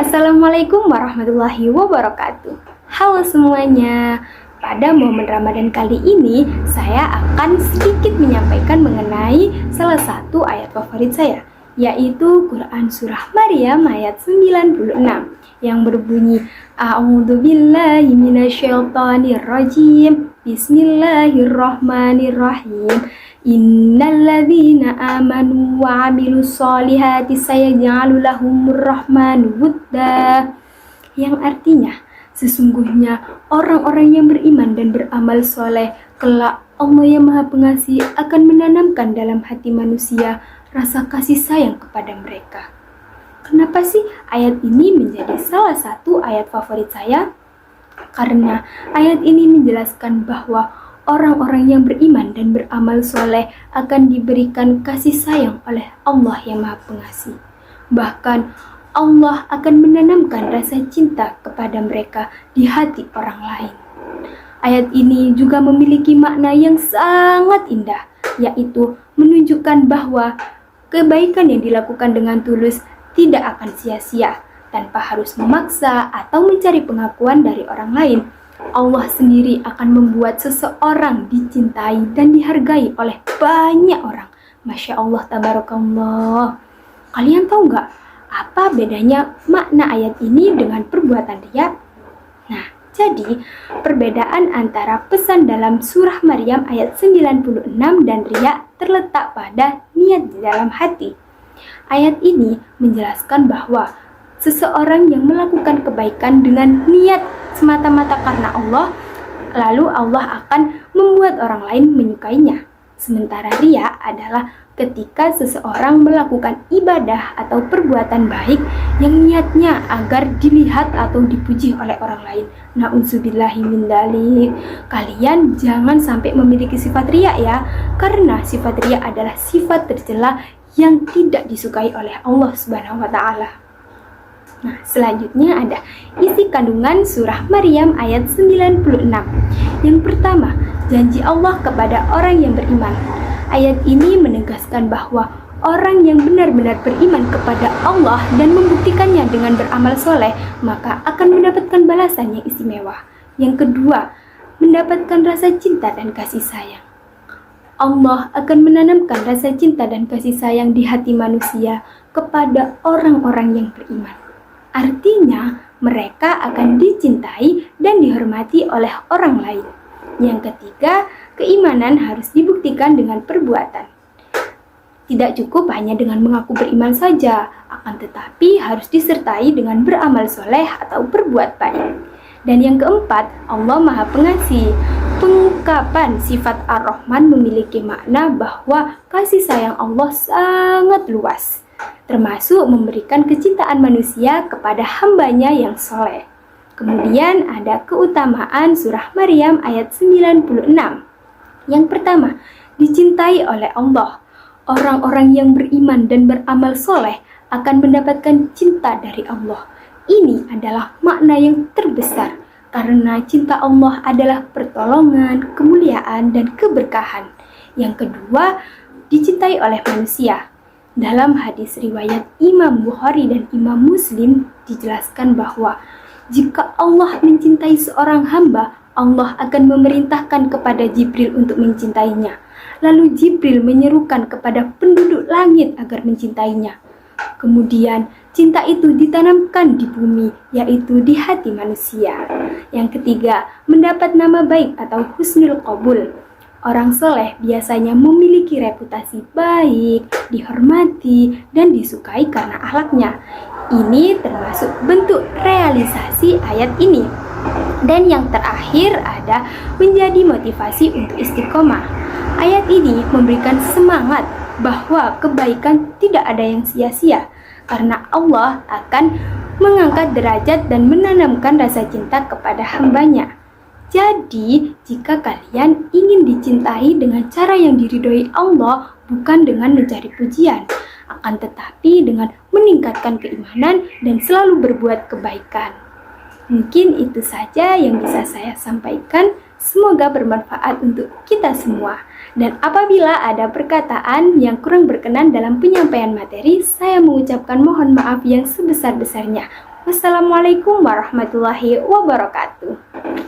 Assalamualaikum warahmatullahi wabarakatuh. Halo semuanya. Pada momen Ramadan kali ini, saya akan sedikit menyampaikan mengenai salah satu ayat favorit saya, yaitu Quran Surah Maryam ayat 96 yang berbunyi A'udzubillahi minasyaitonirrajim. Bismillahirrahmanirrahim. Innalladzina amanu wa 'amilus solihati sayaj'alu lahumur rahmanu wudda, yang artinya sesungguhnya orang-orang yang beriman dan beramal soleh, kelak Allah yang Maha Pengasih akan menanamkan dalam hati manusia rasa kasih sayang kepada mereka. Kenapa sih ayat ini menjadi salah satu ayat favorit saya? Karena ayat ini menjelaskan bahwa orang-orang yang beriman dan beramal soleh akan diberikan kasih sayang oleh Allah yang Maha Pengasih. Bahkan Allah akan menanamkan rasa cinta kepada mereka di hati orang lain. Ayat ini juga memiliki makna yang sangat indah, yaitu menunjukkan bahwa kebaikan yang dilakukan dengan tulus tidak akan sia-sia tanpa harus memaksa atau mencari pengakuan dari orang lain. Allah sendiri akan membuat seseorang dicintai dan dihargai oleh banyak orang. Masya Allah, tabarakallah. Kalian tahu nggak apa bedanya makna ayat ini dengan perbuatan riya? Nah, jadi perbedaan antara pesan dalam surah Maryam ayat 96 dan riya terletak pada niat di dalam hati. Ayat ini menjelaskan bahwa seseorang yang melakukan kebaikan dengan niat semata-mata karena Allah, lalu Allah akan membuat orang lain menyukainya. Sementara riya adalah ketika seseorang melakukan ibadah atau perbuatan baik yang niatnya agar dilihat atau dipuji oleh orang lain. Na'udzubillahi min dzalik. Kalian jangan sampai memiliki sifat riya ya, karena sifat riya adalah sifat tercela yang tidak disukai oleh Allah Subhanahu wa taala. Nah, selanjutnya ada isi kandungan surah Maryam ayat 96. Yang pertama, janji Allah kepada orang yang beriman. Ayat ini menegaskan bahwa orang yang benar-benar beriman kepada Allah dan membuktikannya dengan beramal soleh, maka akan mendapatkan balasan yang istimewa. Yang kedua, mendapatkan rasa cinta dan kasih sayang. Allah akan menanamkan rasa cinta dan kasih sayang di hati manusia kepada orang-orang yang beriman. Artinya, mereka akan dicintai dan dihormati oleh orang lain. Yang ketiga, keimanan harus dibuktikan dengan perbuatan. Tidak cukup hanya dengan mengaku beriman saja, akan tetapi harus disertai dengan beramal soleh atau berbuat baik. Dan yang keempat, Allah Maha Pengasih. Pengungkapan sifat Ar-Rahman memiliki makna bahwa kasih sayang Allah sangat luas, termasuk memberikan kecintaan manusia kepada hambanya yang soleh. Kemudian ada keutamaan surah Maryam ayat 96. Yang pertama, dicintai oleh Allah. Orang-orang yang beriman dan beramal soleh akan mendapatkan cinta dari Allah. Ini adalah makna yang terbesar, karena cinta Allah adalah pertolongan, kemuliaan, dan keberkahan. Yang kedua, dicintai oleh manusia. Dalam hadis riwayat Imam Bukhari dan Imam Muslim dijelaskan bahwa jika Allah mencintai seorang hamba, Allah akan memerintahkan kepada Jibril untuk mencintainya. Lalu Jibril menyerukan kepada penduduk langit agar mencintainya. Kemudian cinta itu ditanamkan di bumi, yaitu di hati manusia. Yang ketiga, mendapat nama baik atau husnul qabul. Orang soleh biasanya memiliki reputasi baik, dihormati, dan disukai karena akhlaknya. Ini termasuk bentuk realisasi ayat ini. Dan yang terakhir ada menjadi motivasi untuk istiqomah. Ayat ini memberikan semangat bahwa kebaikan tidak ada yang sia-sia, karena Allah akan mengangkat derajat dan menanamkan rasa cinta kepada hambanya. Jadi, jika kalian ingin dicintai dengan cara yang diridhoi Allah, bukan dengan mencari pujian, akan tetapi dengan meningkatkan keimanan dan selalu berbuat kebaikan. Mungkin itu saja yang bisa saya sampaikan. Semoga bermanfaat untuk kita semua. Dan apabila ada perkataan yang kurang berkenan dalam penyampaian materi, saya mengucapkan mohon maaf yang sebesar-besarnya. Wassalamualaikum warahmatullahi wabarakatuh.